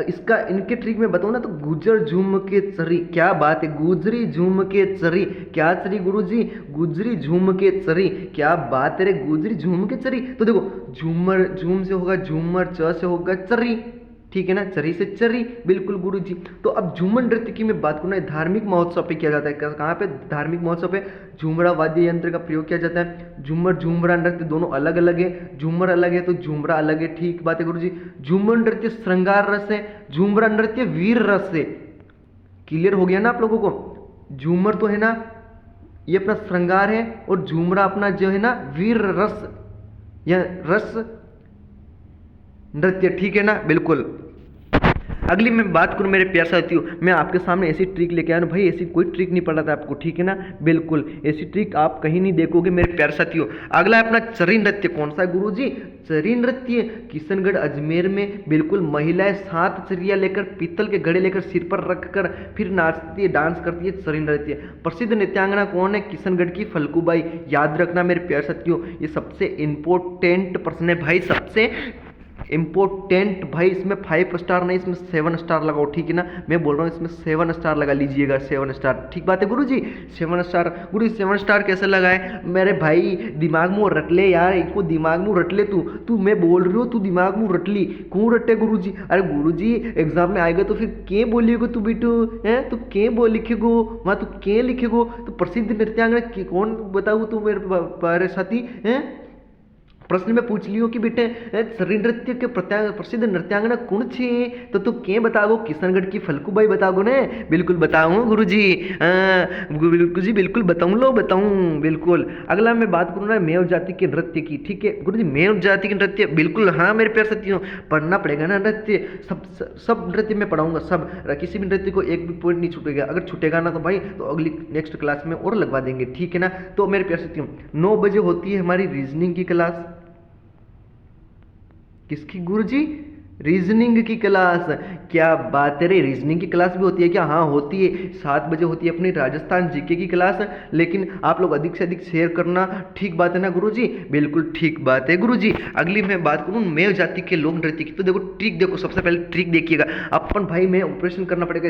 इसका इनके ट्रिक में बताऊँ ना, तो गुजर झूम के चरी, क्या बात है, गुजरी झूम के चरी, क्या चरी गुरुजी? गुजरी झूम के चरी, क्या बात है रे, गुजरी झूम के चरी। तो देखो झूमर, झूम से होगा झूमर, च से होगा चरी, ठीक है ना, चरी से चरी, बिल्कुल गुरुजी। तो अब झूमर नृत्य की मैं बात करूँ ना, धार्मिक महोत्सव पे किया जाता है। कहाँ पे? धार्मिक महोत्सव पे झूमरा वाद्य यंत्र का प्रयोग किया जाता है। झूमर झूमरा नृत्य दोनों अलग अलग है, झूमर अलग है तो झूमरा अलग है। ठीक बात है गुरुजी। झूमर नृत्य श्रृंगार रस है, झूमरा नृत्य वीर रस है। क्लियर हो गया ना आप लोगों को? झूमर तो है ना ये अपना श्रृंगार है, और झूमरा अपना जो है ना वीर रस या रस नृत्य। ठीक है ना, बिल्कुल। अगली मैं बात करूँ मेरे प्यारे साथियों, मैं आपके सामने ऐसी ट्रिक लेके आया हूँ भाई, ऐसी कोई ट्रिक नहीं पड़ा था आपको, ठीक है ना, बिल्कुल। ऐसी ट्रिक आप कहीं नहीं देखोगे मेरे प्यारे साथियों। अगला है अपना चरी नृत्य, कौन सा गुरुजी? चरी नृत्य किशनगढ़ अजमेर में बिल्कुल महिलाएं 7 चरिया लेकर, पीतल के घड़े लेकर सिर पर रखकर फिर नाचती है, डांस करती है, चरी नृत्य। प्रसिद्ध नृत्यांगना कौन है? किशनगढ़ की फल्गुबाई। याद रखना मेरे प्यारे साथियों, ये सबसे इंपॉर्टेंट प्रश्न है भाई, सबसे इंपॉर्टेंट भाई। इसमें 5 स्टार नहीं, इसमें 7 स्टार लगाओ, ठीक है ना, मैं बोल रहा हूँ इसमें 7 स्टार लगा लीजिएगा, 7 स्टार। ठीक बात है गुरुजी, 7 स्टार। गुरु 7 स्टार कैसे लगाए मेरे भाई? दिमाग में रट ले यार, इनको दिमाग में रट ले। तू मैं बोल रही हूँ, तू दिमाग में रट ली, क्यों रटे गुरुजी? अरे गुरुजी एग्जाम में आएगा तो फिर क्या बोलिएगो तू बेटू, है तू क्या बोल लिखेगो वहाँ, तू क्या लिखेगो? तो प्रसिद्ध नृत्यांगना कौन बताऊ तू मेरे प्यारे साथी है? प्रश्न में पूछ लियो कि बेटे चरी नृत्य के प्रसिद्ध नृत्यांगना कौन छे? तो तू क्या बताओ? किशनगढ़ की फल्गुबाई बताओ ने? बिल्कुल बताऊँ गुरुजी, गुरुजी बिल्कुल बताऊँ बिल्कुल। अगला मैं बात करूँ ना मेव जाति के नृत्य की, ठीक है गुरुजी, मेव जाति के नृत्य, बिल्कुल हाँ मेरे प्यारे साथियों, पढ़ना पड़ेगा ना नृत्य, सब नृत्य मैं पढ़ाऊंगा, सब, किसी भी नृत्य को एक भी पॉइंट नहीं छूटेगा। अगर छूटेगा ना तो भाई तो अगली नेक्स्ट क्लास में और लगवा देंगे, ठीक है ना। तो मेरे प्यारे साथियों 9 बजे होती है हमारी रीजनिंग की क्लास, किसकी गुरुजी? रीजनिंग की क्लास। क्या बात है रे, रीजनिंग की क्लास भी होती है क्या? हाँ होती है। 7 बजे होती है अपनी राजस्थान जीके की क्लास, लेकिन आप लोग अधिक से अधिक शेयर करना, ठीक बात है ना गुरुजी? बिल्कुल ठीक बात है गुरुजी। अगली मैं बात करूँ मेव जाति के लोक नृत्य की, तो देखो ट्रिक देखो, सबसे पहले ट्रिक देखिएगा अपन भाई, मैं ऑपरेशन करना पड़ेगा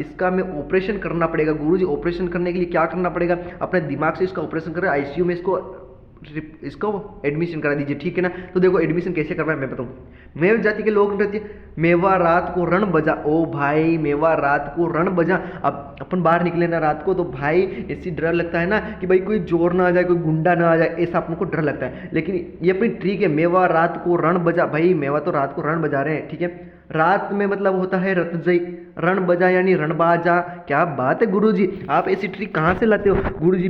इसका मैं ऑपरेशन करना पड़ेगा गुरुजी। ऑपरेशन करने के लिए क्या करना पड़ेगा? अपने दिमाग से इसका ऑपरेशन करें, आईसीयू में इसको एडमिशन करा दीजिए, ठीक है ना। तो देखो एडमिशन कैसे करवाए मैं बताऊँ। मेव जाति के लोक नृत्य, मेवा रात को रण बजा, ओ भाई मेवा रात को रण बजा। अब अपन बाहर निकले ना रात को तो भाई ऐसी डर लगता है ना कि भाई कोई चोर ना आ जाए, कोई गुंडा ना आ जाए, ऐसा अपन को डर लगता है। लेकिन ये अपनी ट्रिक है, मेवा रात को रण बजा, भाई मेवा तो रात को रण बजा रहे हैं, ठीक है। रात में मतलब होता है रतजई, रण बजा यानी रण बाजा। क्या बात है गुरुजी, आप ऐसी ट्रिक कहाँ से लाते हो गुरुजी?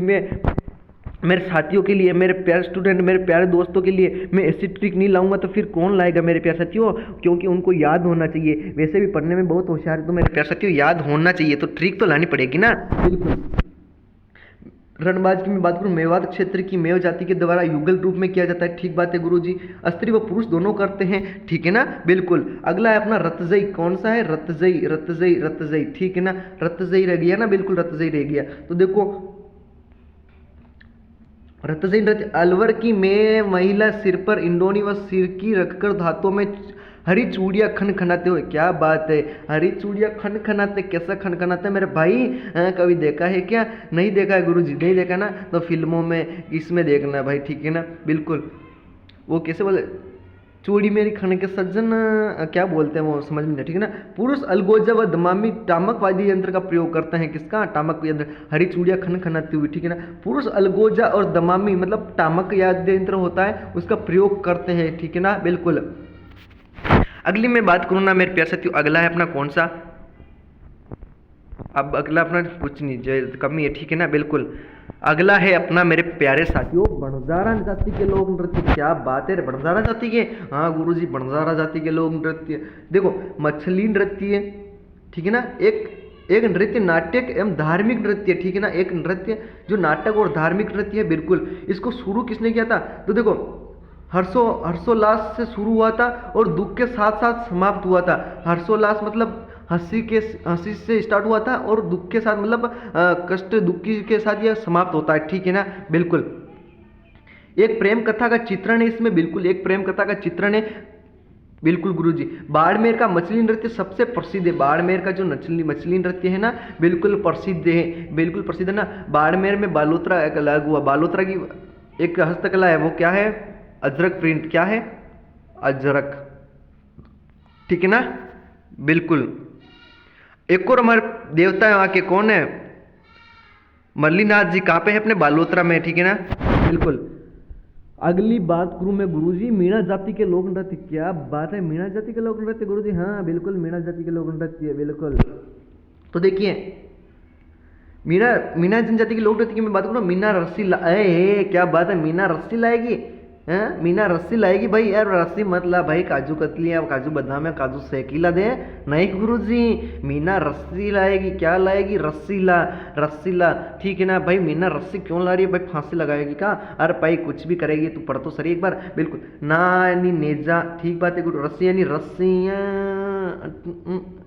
मेरे साथियों के लिए, मेरे प्यारे स्टूडेंट, मेरे प्यारे दोस्तों के लिए मैं ऐसी ट्रिक नहीं लाऊंगा तो फिर कौन लाएगा मेरे प्यारे साथियों, क्योंकि उनको याद होना चाहिए। वैसे भी पढ़ने में बहुत होशियार है तो मेरे प्यारे साथियों याद होना चाहिए, तो ट्रिक तो लानी पड़ेगी ना। बिल्कुल। रणबाज की मैं बात करूं, मेवात क्षेत्र की मेव जाति के द्वारा युगल रूप में किया जाता है, ठीक बात है गुरुजी। स्त्री व पुरुष दोनों करते हैं, ठीक है ना, बिल्कुल। अगला है अपना रतजई, कौन सा है, रतजई, रतजई, रतजई, ठीक है ना, रतजई रह गया ना, बिल्कुल रतजई रह गया। तो देखो रतजई नृत्य, अलवर की में महिला सिर पर इंडोनी व सिरकी रखकर धातों में हरी चूड़ियाँ खन खनाते हुए, क्या बात है, हरी चूड़ियाँ खन खनाते, कैसा खन खनाते मेरे भाई, कभी देखा है क्या, नहीं देखा है गुरुजी, नहीं देखा ना, तो फिल्मों में इसमें देखना भाई, ठीक है ना, बिल्कुल। वो कैसे बोले, चूड़ी मेरी खन के सज्जन, क्या बोलते हैं वो समझ में नहीं, ठीक है ना। पुरुष अलगोजा व दमामी टामक वाद्य यंत्र का प्रयोग करते हैं, किसका, टामक यंत्र, हरी चूड़ियाँ खन खनाती हुई, ठीक है ना। पुरुष अलगोजा और दमामी मतलब टामक वाद्य यंत्र होता है, उसका प्रयोग करते हैं, ठीक है ना, बिल्कुल। अगली मैं बात करूँ ना मेरे प्यारे साथियों, अगला है अपना कौन सा, अब अगला अपना कुछ नहीं जो कमी है, ठीक है ना, बिल्कुल। अगला है अपना मेरे प्यारे साथियों बंजारा जाति के लोक नृत्य, क्या बात है, बंजारा जाति के, हाँ गुरुजी बंजारा जाति के लोक नृत्य। देखो मछली नृत्य, ठीक है ना, एक नृत्य नाट्यक एवं धार्मिक नृत्य, ठीक है ना, एक नृत्य जो नाटक और धार्मिक नृत्य है, बिल्कुल। इसको शुरू किसने किया था, तो देखो हर्षोल्लास से शुरू हुआ था और दुख के साथ साथ समाप्त हुआ था। हर्षोल्लास मतलब हंसी से स्टार्ट हुआ था और दुख के साथ मतलब कष्ट दुखी के साथ यह समाप्त होता है, ठीक है ना, बिल्कुल। एक प्रेम कथा का चित्रण है इसमें, बिल्कुल एक प्रेम कथा का चित्रण है, बिल्कुल गुरुजी। बाड़मेर का मछली नृत्य सबसे प्रसिद्ध है, बाड़मेर का जो मछली नृत्य है ना, बिल्कुल प्रसिद्ध है, बिल्कुल प्रसिद्ध है ना। बाड़मेर में बालोतरा एक अलग हुआ, बालोतरा की एक हस्तकला है, वो क्या है, अजरक प्रिंट, क्या है, अजरक, ठीक है ना, बिल्कुल। एक और हमारे देवता है वहाँ के, कौन है, मल्लीनाथ जी, कहाँ पे है, अपने बालोतरा में, ठीक है ना, बिल्कुल। अगली बात करूँ मैं गुरुजी, मीणा जाति के लोक नृत्य, क्या बात है, मीणा जाति के लोक नृत्य गुरुजी, हाँ बिल्कुल मीणा जाति के लोक नृत्य, बिल्कुल। तो देखिए मीणा जनजाति के लोक नृत्य की मैं बात करूँ, मीना रस्सी क्या बात है, मीना रस्सी लाएगी, हैं, मीना रस्सी लाएगी भाई, यार रस्सी मत ला भाई, काजू कतली या काजू बादाम या काजू सेकीला दे, नहीं गुरुजी, मीना रस्सी लाएगी, क्या लाएगी, रस्सी ला, ठीक है ना भाई। मीना रस्सी क्यों ला रही है भाई, फांसी लगाएगी क्या, अरे भाई कुछ भी करेगी, तू पढ़ तो सही एक बार, बिल्कुल। ना यानी नेजा, ठीक बात है गुरु, रस्सी यानी रस्सियाँ,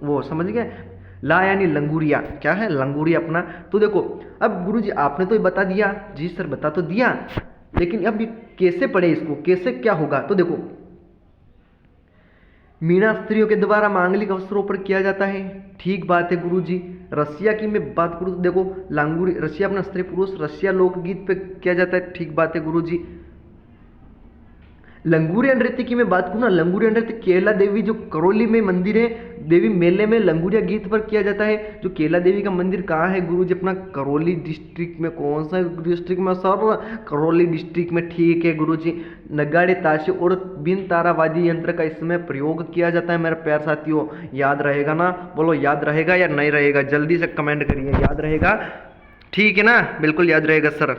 वो समझ गए, ला यानी लंगूरिया, क्या है, लंगूरिया अपना। तो देखो अब गुरुजी आपने तो बता दिया, जी सर बता तो दिया, लेकिन अब कैसे पढ़े इसको, कैसे क्या होगा, तो देखो मीणा स्त्रियों के द्वारा मांगलिक अवसरों पर किया जाता है, ठीक बात है गुरुजी। रसिया की मैं बात करूँ तो देखो लांगूरी, रसिया अपना स्त्री पुरुष रसिया लोकगीत पे किया जाता है, ठीक बात है गुरुजी। लंगूरिया नृत्य की मैं बात करूँ ना, लंगूरिया नृत्य केला देवी जो करौली में मंदिर है, देवी मेले में लंगूरिया गीत पर किया जाता है। जो केला देवी का मंदिर कहाँ है गुरुजी, अपना करौली डिस्ट्रिक्ट में, कौन सा डिस्ट्रिक्ट में सर, करौली डिस्ट्रिक्ट में, ठीक है गुरुजी। नगाड़े ताशे और बिन तारावादी यंत्र का इसमें प्रयोग किया जाता है मेरे प्यारे साथियों, याद रहेगा ना, बोलो याद रहेगा या नहीं रहेगा, जल्दी से कमेंट करिए, याद रहेगा, ठीक है ना, बिल्कुल याद रहेगा सर,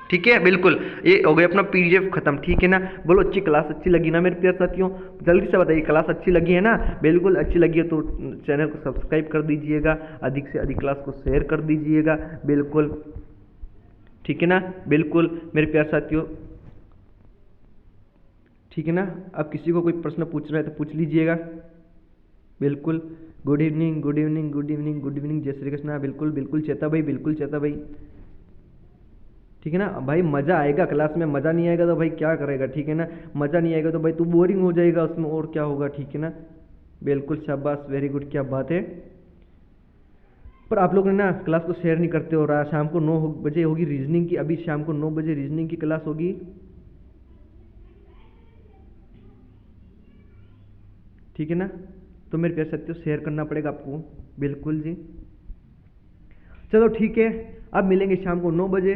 ठीक है, बिल्कुल। ये हो गया अपना पीडीएफ खत्म, ठीक है ना, बोलो अच्छी क्लास अच्छी लगी ना मेरे प्यारे साथियों, जल्दी से बताइए क्लास अच्छी लगी है ना, बिल्कुल अच्छी लगी है तो चैनल को सब्सक्राइब कर दीजिएगा, अधिक से अधिक क्लास को शेयर कर दीजिएगा, बिल्कुल, ठीक है ना, बिल्कुल मेरे प्यारे साथियों, ठीक है ना। अब किसी को कोई प्रश्न पूछना है तो पूछ लीजिएगा, बिल्कुल। Good evening, good evening, good evening, good evening, जय श्री कृष्णा, बिल्कुल बिल्कुल चेता भाई, बिल्कुल चेता भाई, ठीक है ना भाई। मज़ा आएगा क्लास में, मज़ा नहीं आएगा तो भाई क्या करेगा, ठीक है ना, मज़ा नहीं आएगा तो भाई तू बोरिंग हो जाएगा उसमें, और क्या होगा, ठीक है ना, बिल्कुल शाबाश, वेरी गुड, क्या बात है। पर आप लोग ना क्लास को शेयर नहीं करते हो रहा, शाम को 9 बजे होगी रीजनिंग की, अभी शाम को 9 बजे रीजनिंग की क्लास होगी, ठीक है ना। तो मेरे प्यारे साथियों शेयर करना पड़ेगा आपको, बिल्कुल जी। चलो ठीक है, अब मिलेंगे शाम को 9 बजे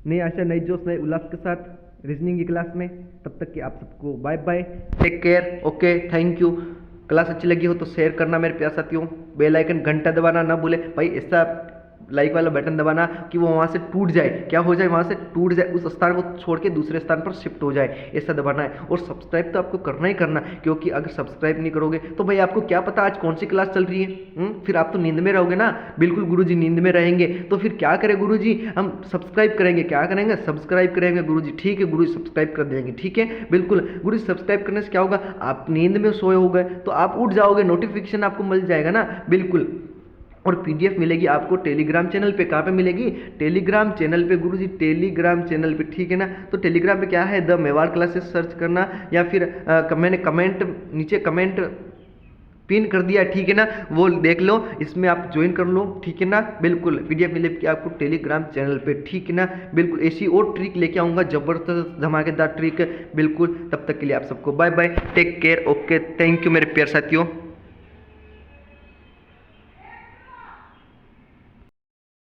नई आशा, नई जोश, नए उल्लास के साथ रीजनिंग की क्लास में। तब तक कि आप सबको bye bye, take care, okay, thank you. Class अच्छी लगी हो तो शेयर करना मेरे प्यारे साथियों, बेल आइकन घंटा दबाना ना भूले भाई, ऐसा लाइक वाला बटन दबाना कि वो वहाँ से टूट जाए, क्या हो जाए, वहाँ से टूट जाए, उस स्थान को छोड़ के दूसरे स्थान पर शिफ्ट हो जाए, ऐसा दबाना है। और सब्सक्राइब तो आपको करना ही करना, क्योंकि अगर सब्सक्राइब नहीं करोगे तो भाई आपको क्या पता आज कौन सी क्लास चल रही है, फिर आप तो नींद में रहोगे ना। बिल्कुल गुरुजी नींद में रहेंगे तो फिर क्या करें गुरुजी, हम सब्सक्राइब करेंगे, क्या करेंगे, सब्सक्राइब करेंगे गुरुजी। ठीक है गुरुजी, सब्सक्राइब कर देंगे, ठीक है बिल्कुल गुरुजी। सब्सक्राइब करने से क्या होगा, आप नींद में सोए हो गए तो आप उठ जाओगे, नोटिफिकेशन आपको मिल जाएगा ना, बिल्कुल। और पीडीएफ मिलेगी आपको टेलीग्राम चैनल पे, कहाँ पे मिलेगी, टेलीग्राम चैनल पे गुरुजी, टेलीग्राम चैनल पे, ठीक है ना। तो टेलीग्राम पे क्या है, द मेवाड़ क्लासेस सर्च करना, या फिर मैंने कमेंट नीचे कमेंट पिन कर दिया, ठीक है ना, वो देख लो, इसमें आप ज्वाइन कर लो, ठीक है ना, बिल्कुल। पीडीएफ मिलेगी आपको टेलीग्राम चैनल पे, ठीक है ना, बिल्कुल। ऐसी और ट्रिक लेके आऊँगा, जबरदस्त धमाकेदार ट्रिक, बिल्कुल। तब तक के लिए आप सबको bye bye, take care, okay, thank you मेरे प्यारे साथियों।